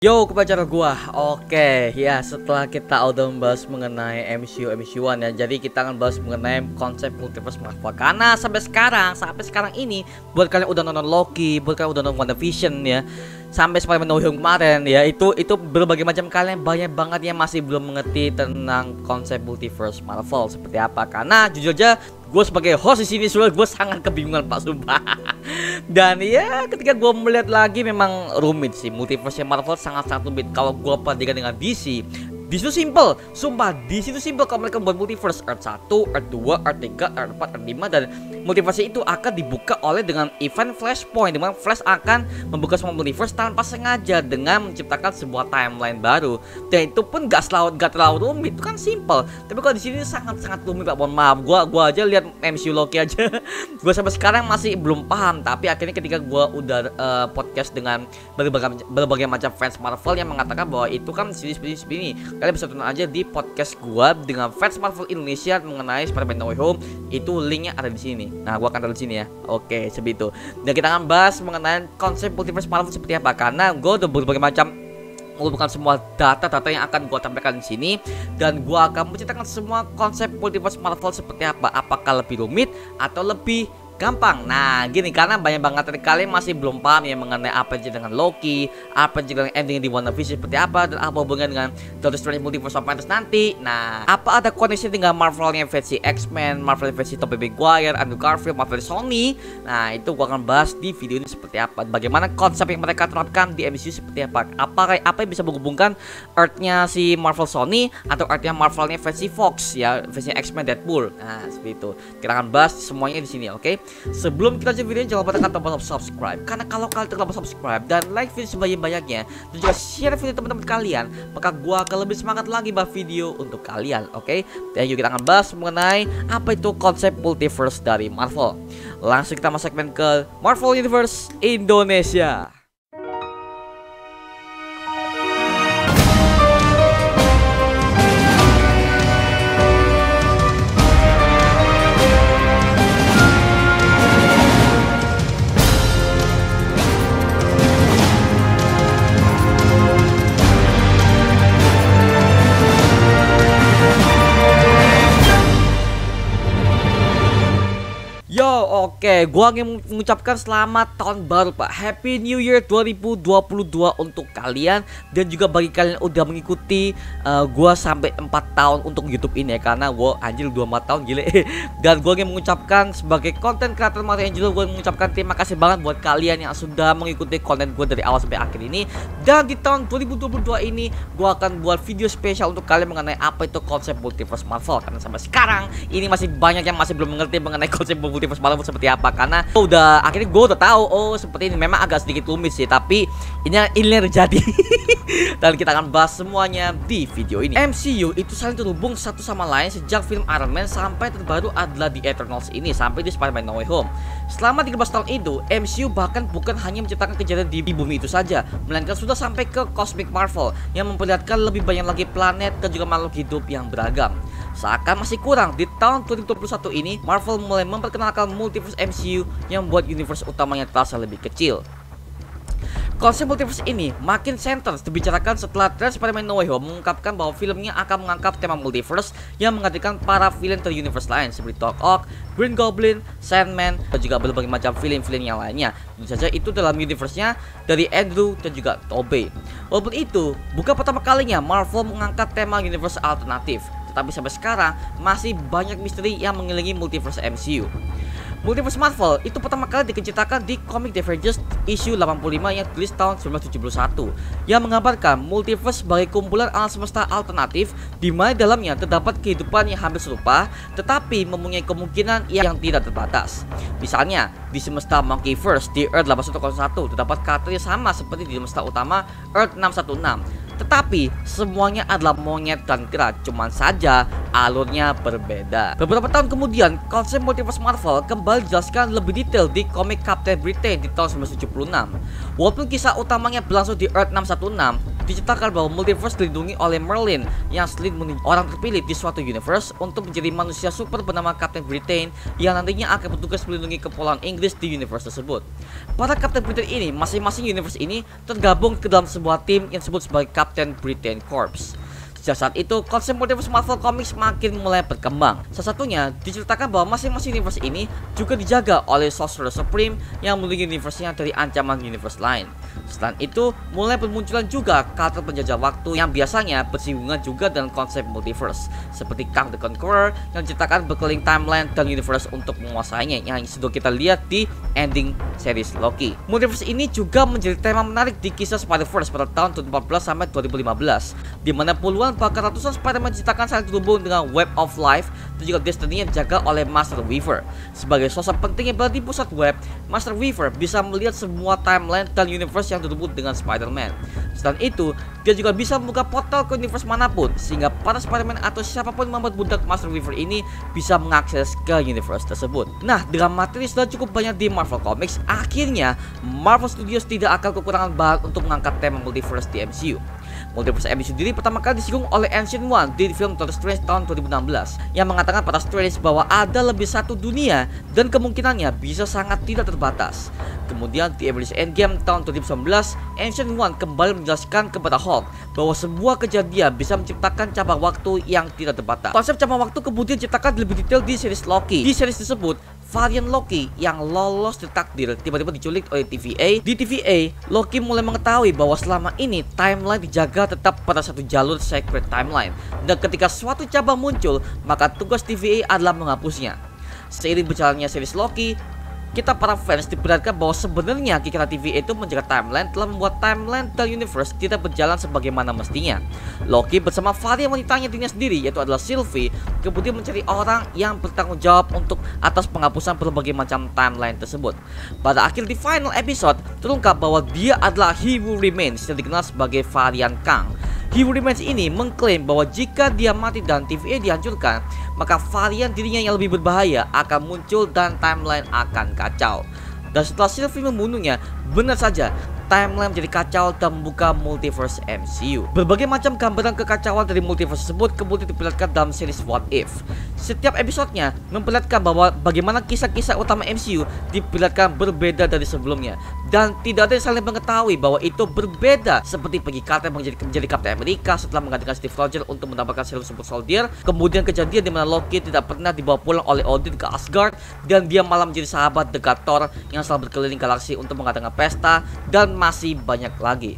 Yo, ke pacar gua. Oke, ya setelah kita udah membahas mengenai MCU1 ya. Jadi kita akan bahas mengenai konsep multiverse Marvel. Karena sampai sekarang ini buat kalian udah nonton Loki, buat kalian udah nonton WandaVision ya, sampai Spider-Man No Way Home kemarin ya, itu berbagai macam kalian banyak banget yang masih belum mengerti tentang konsep multiverse Marvel seperti apa. Karena jujur aja gue sebagai host di sini gue sangat kebingungan Pak Sumpah. Dan ya ketika gue melihat lagi memang rumit sih, multiverse Marvel sangat-sangat rumit. Kalau gue bandingkan dengan DC itu simple, sumpah DC itu simple kalau mereka buat multiverse. Earth 1, Earth 2, Earth 3, Earth 4, Earth 5. Dan multiverse itu akan dibuka oleh dengan event Flashpoint, dimana Flash akan membuka semua multiverse tanpa sengaja dengan menciptakan sebuah timeline baru. Dan itu pun gak terlalu rumit, itu kan simple. Tapi kalau di sini sangat-sangat rumit Pak, mohon maaf. Gua aja lihat MCU Loki aja gue sampai sekarang masih belum paham. Tapi akhirnya ketika gua udah podcast dengan berbagai macam fans Marvel yang mengatakan bahwa itu kan series ini, kalian bisa tonton aja di podcast gua dengan fans Marvel Indonesia mengenai Spider-Man No Way Home. Itu linknya ada di sini. Nah, gua akan taruh di sini ya. Oke, seperti itu. Dan kita akan bahas mengenai konsep multiverse Marvel seperti apa. Karena gua udah berbagai macam mengumpulkan semua data-data yang akan gua tampilkan di sini, dan gua akan menceritakan semua konsep multiverse Marvel seperti apa. Apakah lebih rumit atau lebih gampang? Nah gini, karena banyak banget dari kalian masih belum paham ya mengenai apa yang dengan Loki, apa yang dengan ending di WandaVision seperti apa, dan apa hubungan dengan Doctor Strange Multiverse of Madness nanti. Nah, apa ada koneksi dengan Marvelnya versi X-Men, Marvel versi Tobey Maguire, Andrew Garfield, Marvel Sony? Nah itu gua akan bahas di video ini seperti apa, bagaimana konsep yang mereka terapkan di MCU seperti apa, apa yang bisa menghubungkan Earth-nya si Marvel Sony atau Earth-nya Marvelnya versi Fox ya, versi X-Men Deadpool. Nah seperti itu kita akan bahas semuanya di sini, oke? Sebelum kita lanjut video, jangan lupa tekan tombol subscribe. Karena kalau kalian tekan tombol subscribe dan like video sebanyak-banyaknya, dan juga share video teman-teman kalian, maka gua akan lebih semangat lagi buat video untuk kalian, oke? Dan juga kita akan bahas mengenai apa itu konsep multiverse dari Marvel. Langsung kita masuk segmen ke Marvel Universe Indonesia. Yo, oke, gua ingin mengucapkan selamat tahun baru Pak, Happy New Year 2022 untuk kalian. Dan juga bagi kalian udah mengikuti gua sampai 4 tahun untuk YouTube ini ya, karena gua anjir 24 tahun gile. Dan gua ingin mengucapkan sebagai konten kreator Mario Angelo, gua mengucapkan terima kasih banget buat kalian yang sudah mengikuti konten gua dari awal sampai akhir ini. Dan di tahun 2022 ini gua akan buat video spesial untuk kalian mengenai apa itu konsep multiverse Marvel. Karena sampai sekarang ini masih banyak yang masih belum mengerti mengenai konsep multiverse Marvel seperti apa. Karena akhirnya gue udah tahu, oh seperti ini, memang agak sedikit rumit sih, tapi ini yang terjadi. Dan kita akan bahas semuanya di video ini. MCU itu saling terhubung satu sama lain sejak film Iron Man sampai terbaru adalah The Eternals ini, sampai di Spider-Man No Way Home. Selama 13 tahun itu, MCU bahkan bukan hanya menciptakan kejadian di bumi itu saja, melainkan sudah sampai ke Cosmic Marvel yang memperlihatkan lebih banyak lagi planet dan juga makhluk hidup yang beragam. Seakan masih kurang, di tahun 2021 ini Marvel mulai memperkenalkan multiverse MCU yang membuat universe utamanya terasa lebih kecil. Konsep multiverse ini makin sentral dibicarakan setelah trailer Spider-Man No Way Home mengungkapkan bahwa filmnya akan mengangkat tema multiverse yang menghadirkan para villain dari universe lain seperti Doc Ock, Green Goblin, Sandman, dan juga berbagai macam villain-villain yang lainnya. Tentu saja itu dalam universe-nya dari Andrew dan juga Tobey. Walaupun itu bukan pertama kalinya Marvel mengangkat tema universe alternatif, tapi sampai sekarang masih banyak misteri yang mengelilingi multiverse MCU. Multiverse Marvel itu pertama kali diciptakan di komik The Avengers issue 85 yang ditulis tahun 1971, yang menggambarkan multiverse sebagai kumpulan alam semesta alternatif di mana dalamnya terdapat kehidupan yang hampir serupa tetapi mempunyai kemungkinan yang tidak terbatas. Misalnya di semesta Monkeyverse di Earth 8101 terdapat karakter yang sama seperti di semesta utama Earth 616. Tetapi semuanya adalah monyet dan kera, cuman saja alurnya berbeda. Beberapa tahun kemudian, konsep multiverse Marvel kembali dijelaskan lebih detail di komik Captain Britain di tahun 1976. Walaupun kisah utamanya berlangsung di Earth 616, diceritakan bahwa multiverse dilindungi oleh Merlin yang selalu orang terpilih di suatu universe untuk menjadi manusia super bernama Captain Britain yang nantinya akan bertugas melindungi kepulauan Inggris di universe tersebut. Para Captain Britain ini, masing-masing universe ini tergabung ke dalam sebuah tim yang disebut sebagai Captain Britain Corps. Sejak saat itu, konsep multiverse Marvel Comics makin mulai berkembang. Salah satunya diceritakan bahwa masing-masing universe ini juga dijaga oleh Sorcerer Supreme yang melindungi universe-nya dari ancaman universe lain. Selain itu, mulai bermunculan juga karakter penjajah waktu yang biasanya bersinggungan juga dengan konsep multiverse, seperti Kang the Conqueror yang diceritakan berkeliling timeline dan universe untuk menguasainya, yang sudah kita lihat di ending series Loki. Multiverse ini juga menjadi tema menarik di kisah Spider-Verse pada tahun 2014 sampai 2015, di mana puluhan bahkan ratusan Spider-Man diciptakan saling terhubung dengan Web of Life dan juga Destiny yang dijaga oleh Master Weaver. Sebagai sosok penting yang berada di pusat web, Master Weaver bisa melihat semua timeline dan universe yang terhubung dengan Spider-Man. Selain itu, dia juga bisa membuka portal ke universe manapun, sehingga para Spider-Man atau siapapun yang membuat budak Master Weaver ini bisa mengakses ke universe tersebut. Nah, dengan materi sudah cukup banyak di Marvel Comics, akhirnya Marvel Studios tidak akan kekurangan bahan untuk mengangkat tema multiverse di MCU. Multiverse MCU sendiri pertama kali disinggung oleh Ancient One di film Doctor Strange tahun 2016 yang mengatakan pada Strange bahwa ada lebih satu dunia dan kemungkinannya bisa sangat tidak terbatas. Kemudian di Avengers Endgame tahun 2019, Ancient One kembali menjelaskan kepada Hulk bahwa sebuah kejadian bisa menciptakan cabang waktu yang tidak terbatas. Konsep cabang waktu kemudian diciptakan lebih detail di series Loki. Di series tersebut, varian Loki yang lolos dari takdir tiba-tiba diculik oleh TVA. Di TVA, Loki mulai mengetahui bahwa selama ini timeline dijaga tetap pada satu jalur sacred timeline, dan ketika suatu cabang muncul, maka tugas TVA adalah menghapusnya. Seiring berjalannya series Loki, kita para fans diperlihatkan bahwa sebenarnya kira TVA itu menjaga timeline telah membuat timeline dan universe tidak berjalan sebagaimana mestinya. Loki bersama varian wanitanya dirinya sendiri, yaitu adalah Sylvie, kemudian mencari orang yang bertanggung jawab untuk atas penghapusan berbagai macam timeline tersebut. Pada akhir di final episode, terungkap bahwa dia adalah He Who Remains yang dikenal sebagai varian Kang. He Who Remains ini mengklaim bahwa jika dia mati dan TVA dihancurkan, maka varian dirinya yang lebih berbahaya akan muncul dan timeline akan kacau. Dan setelah Sylvie membunuhnya, benar saja timeline menjadi kacau dan membuka multiverse MCU. Berbagai macam gambaran kekacauan dari multiverse tersebut kemudian diperlihatkan dalam series What If. Setiap episodenya memperlihatkan bahwa bagaimana kisah-kisah utama MCU diperlihatkan berbeda dari sebelumnya, dan tidak ada yang saling mengetahui bahwa itu berbeda. Seperti Peggy Carter menjadi Captain America setelah menggantikan Steve Rogers untuk mendapatkan serum Super Soldier. Kemudian kejadian di mana Loki tidak pernah dibawa pulang oleh Odin ke Asgard, dan dia malah menjadi sahabat dekat Thor yang selalu berkeliling galaksi untuk mengadakan pesta, dan masih banyak lagi.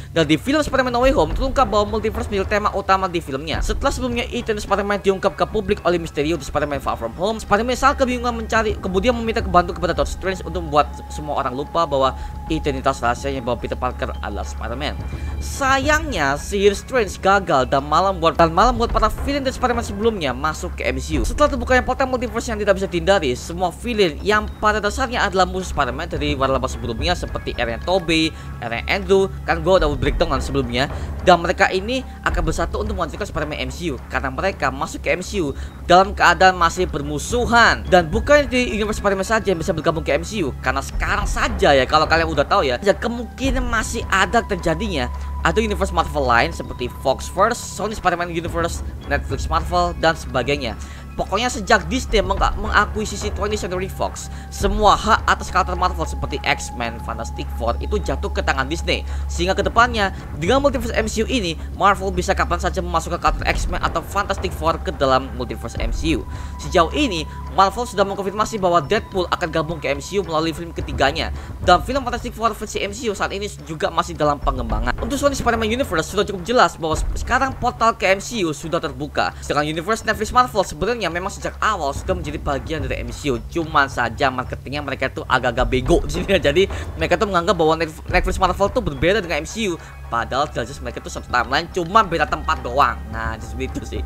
Dan di film Spider-Man No Way Home terungkap bahwa multiverse menjadi tema utama di filmnya. Setelah sebelumnya Ethan Spider-Man diungkap ke publik oleh Mysterio di Spider-Man Far From Home, Spider-Man sangat kebingungan mencari, kemudian meminta bantuan kepada Doctor Strange untuk membuat semua orang lupa bahwa identitas rahasianya bahwa Peter Parker adalah Spider-Man. Sayangnya sihir Strange gagal dan malah membuat para villain dari Spider-Man sebelumnya masuk ke MCU. Setelah terbukanya portal multiverse yang tidak bisa dihindari, semua villain yang pada dasarnya adalah musuh Spider-Man dari warna sebelumnya seperti era Tobey, era Andrew, kan gue udah breakdown sebelumnya, dan mereka ini akan bersatu untuk menghancurkan Spider-Man MCU karena mereka masuk ke MCU dalam keadaan masih bermusuhan. Dan bukan di universe Spider-Man saja yang bisa bergabung ke MCU, karena sekarang saja ya, kalau kalian udah tahu ya, kemungkinan masih ada terjadinya ada universe Marvel lain seperti Foxverse, Sony Spider-Man Universe, Netflix Marvel, dan sebagainya. Pokoknya sejak Disney mengakuisisi 20th Century Fox, semua hak atas karakter Marvel seperti X-Men, Fantastic Four itu jatuh ke tangan Disney. Sehingga kedepannya dengan multiverse MCU ini, Marvel bisa kapan saja memasukkan karakter X-Men atau Fantastic Four ke dalam multiverse MCU. Sejauh ini, Marvel sudah mengkonfirmasi bahwa Deadpool akan gabung ke MCU melalui film ketiganya. Dan film Fantastic Four versi MCU saat ini juga masih dalam pengembangan. Untuk Sony Spider-Man Universe sudah cukup jelas bahwa sekarang portal ke MCU sudah terbuka. Sedangkan Universe Netflix Marvel sebenarnya memang sejak awal sudah menjadi bagian dari MCU, cuman saja marketingnya mereka itu agak-agak bego di sini. Jadi mereka tuh menganggap bahwa Netflix Marvel tuh berbeda dengan MCU, padahal jelas mereka tuh satu timeline, cuma beda tempat doang. Nah, seperti itu sih.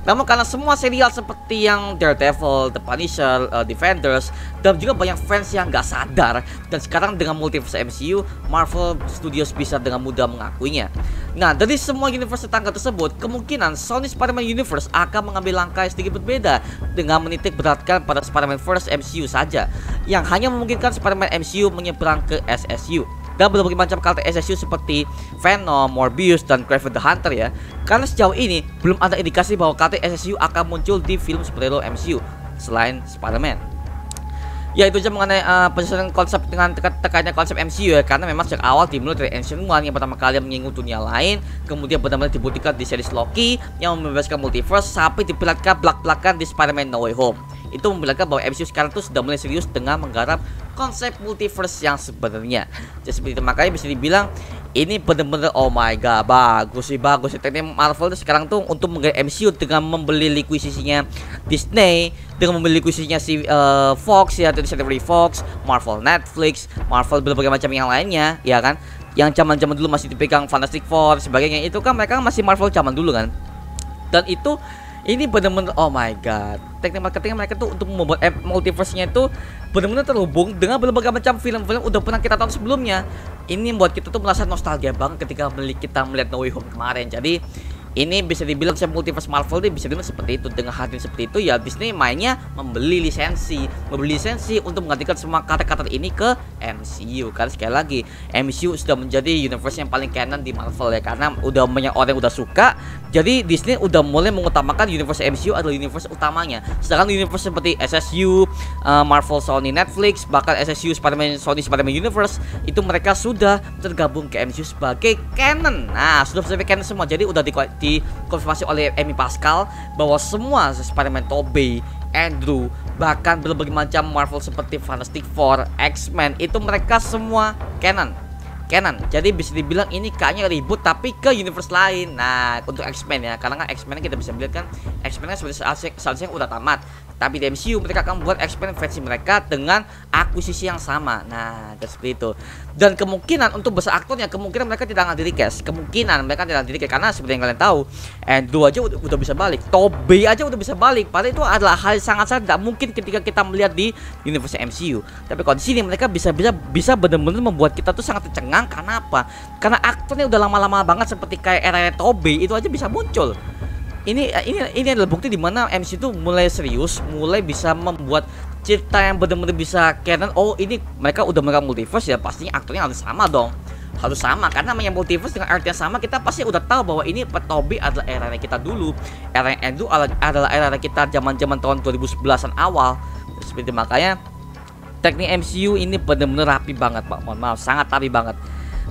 Namun karena semua serial seperti yang Daredevil, The Punisher, Defenders, dan juga banyak fans yang gak sadar, dan sekarang dengan multiverse MCU, Marvel Studios bisa dengan mudah mengakuinya. Nah, dari semua universe tetangga tersebut, kemungkinan Sony Spider-Man Universe akan mengambil langkah yang sedikit berbeda dengan menitik beratkan pada Spider-Man First MCU saja, yang hanya memungkinkan Spider-Man MCU menyeberang ke SSU. dan berbagai macam karakter SSU seperti Venom, Morbius, dan Kraven the Hunter ya. Karena sejauh ini belum ada indikasi bahwa karakter SSU akan muncul di film superhero MCU selain Spider-Man. Ya itu aja mengenai penyusunan konsep dengan tekannya konsep MCU ya, karena memang sejak awal dimulai dari Ancient One yang pertama kali menyinggung dunia lain, kemudian benar-benar dibuktikan di series Loki yang membebaskan multiverse sampai diperlihatkan belak-belakan di Spider-Man No Way Home. Itu memperlihatkan bahwa MCU sekarang tuh sudah mulai serius dengan menggarap konsep multiverse yang sebenarnya. Jadi seperti itu, makanya bisa dibilang ini bener-bener oh my god, bagus sih teknik Marvel tuh sekarang tuh untuk menggali MCU dengan membeli likuisisinya Disney, dengan membeli likuisisinya si Fox ya, Discovery Fox, Marvel Netflix, Marvel berbagai macam yang lainnya ya kan. Yang zaman-zaman dulu masih dipegang Fantastic Four sebagainya, itu kan mereka masih Marvel zaman dulu kan. Dan itu ini bener-bener oh my god, teknik marketing mereka tuh untuk membuat multiverse-nya itu benar-benar terhubung dengan berbagai macam film-film udah pernah kita tonton sebelumnya. Ini membuat kita tuh merasa nostalgia banget ketika kita melihat No Way Home kemarin. Jadi ini bisa dibilang multiverse Marvel ini bisa dibilang seperti itu. Dengan hadir seperti itu ya Disney mainnya membeli lisensi untuk menggantikan semua karakter ini ke MCU. Karena sekali lagi MCU sudah menjadi universe yang paling canon di Marvel ya, karena udah banyak orang yang udah suka. Jadi Disney udah mulai mengutamakan universe MCU adalah universe utamanya. Sedangkan universe seperti SSU, Marvel, Sony, Netflix, bahkan SSU, Spider-Man, Sony, Spider-Man Universe itu mereka sudah tergabung ke MCU sebagai canon. Nah, sudah sebagai canon semua. Jadi udah dikonfirmasi oleh Amy Pascal bahwa semua Spider-Man Tobey, Andrew, bahkan berbagai macam Marvel seperti Fantastic Four, X-Men itu mereka semua canon. Jadi bisa dibilang ini kayaknya ribut tapi ke universe lain. Nah, untuk X-Men ya, karena kan X-Men kita bisa melihat kan X-Men kan seharusnya udah tamat. Tapi di MCU mereka akan buat X-Men versi mereka dengan akuisisi yang sama. Nah, seperti itu. Dan kemungkinan untuk besar aktornya, kemungkinan mereka tidak akan di-recast. Karena seperti yang kalian tahu, Andrew aja udah bisa balik, Tobey aja udah bisa balik. Padahal itu adalah hal sangat tidak mungkin ketika kita melihat di universe MCU. Tapi kalau di sini mereka bisa benar-benar membuat kita tuh sangat tercengang. Karena apa? Karena aktornya udah lama-lama banget seperti kayak era Tobey itu aja bisa muncul. Ini adalah bukti di mana MCU itu mulai serius, mulai bisa membuat cerita yang benar-benar bisa canon. Oh, ini mereka udah megang multiverse ya, pastinya aktornya harus sama dong. Harus sama, karena namanya multiverse dengan arti yang sama, kita pasti udah tahu bahwa ini Tobey adalah era kita dulu, era Andrew adalah era kita zaman-zaman tahun 2011-an awal. Seperti makanya teknik MCU ini benar-benar rapi banget, Pak. Mohon maaf, sangat rapi banget.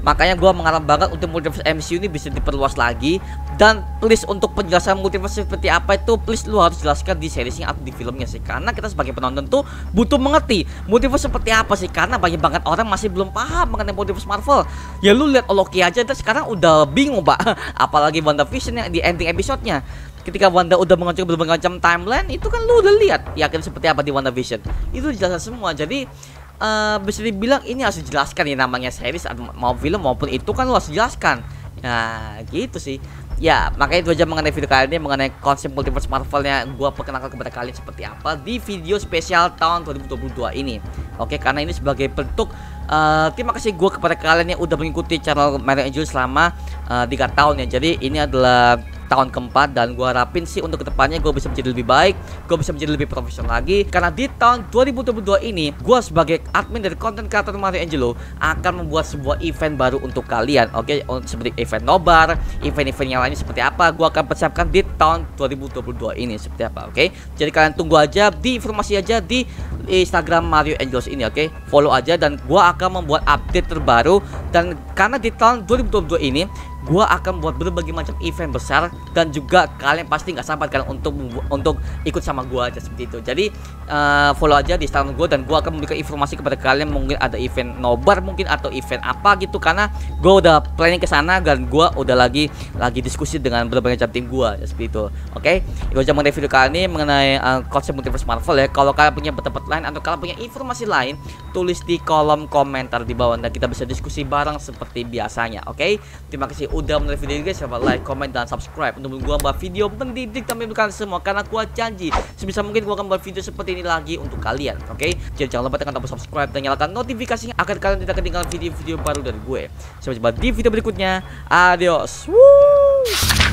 Makanya gue mengharap banget untuk multiverse MCU ini bisa diperluas lagi. Dan please untuk penjelasan multiverse seperti apa itu, please lu harus jelaskan di seriesnya atau di filmnya sih. Karena kita sebagai penonton tuh butuh mengerti multiverse seperti apa sih. Karena banyak banget orang masih belum paham mengenai multiverse Marvel. Ya lu lihat Loki aja dan sekarang udah bingung, Pak. Apalagi WandaVision yang di ending episode-nya. Ketika Wanda udah mengajukan berbagai macam timeline, itu kan lu udah lihat yakin seperti apa di WandaVision. Itu dijelaskan semua. Jadi bisa dibilang ini harus dijelaskan ya, namanya series mau film maupun itu kan lu harus dijelaskan. Nah gitu sih. Ya makanya itu aja mengenai video kali ini, mengenai konsep multiverse Marvelnya gue perkenalkan kepada kalian seperti apa di video spesial tahun 2022 ini. Oke, karena ini sebagai bentuk terima kasih gue kepada kalian yang udah mengikuti channel Mario Angel selama 3 tahun ya. Jadi ini adalah tahun keempat dan gue harapin sih untuk kedepannya gue bisa menjadi lebih baik, gue bisa menjadi lebih profesional lagi. Karena di tahun 2022 ini gue sebagai admin dari konten kreator Mario Angelo akan membuat sebuah event baru untuk kalian. Oke, seperti event nobar, event-event yang lainnya seperti apa gue akan persiapkan di tahun 2022 ini seperti apa. Oke, jadi kalian tunggu aja, di informasi aja di Instagram Mario Angelos ini. Oke, follow aja dan gue akan membuat update terbaru. Dan karena di tahun 2022 ini gua akan buat berbagai macam event besar dan juga kalian pasti nggak sabar kan untuk ikut sama gua aja seperti itu. Jadi follow aja di Instagram gua dan gua akan memberikan informasi kepada kalian, mungkin ada event nobar mungkin atau event apa gitu, karena gua udah planning ke sana dan gua udah lagi diskusi dengan berbagai macam tim gua ya, seperti itu. Oke, itu aja mengenai video kali ini mengenai konsep multiverse Marvel ya. Kalau kalian punya pendapat lain atau kalian punya informasi lain, tulis di kolom komentar di bawah dan kita bisa diskusi bareng seperti biasanya. Oke, terima kasih udah menonton video ini guys. Coba like, comment, dan subscribe untuk gua buat video pendidik tapi untuk kalian semua, karena gua janji sebisa mungkin gua akan buat video seperti ini lagi untuk kalian. Oke, jadi jangan lupa tekan tombol subscribe dan nyalakan notifikasinya agar kalian tidak ketinggalan video-video baru dari gue. Sampai jumpa di video berikutnya. Adios. Woo!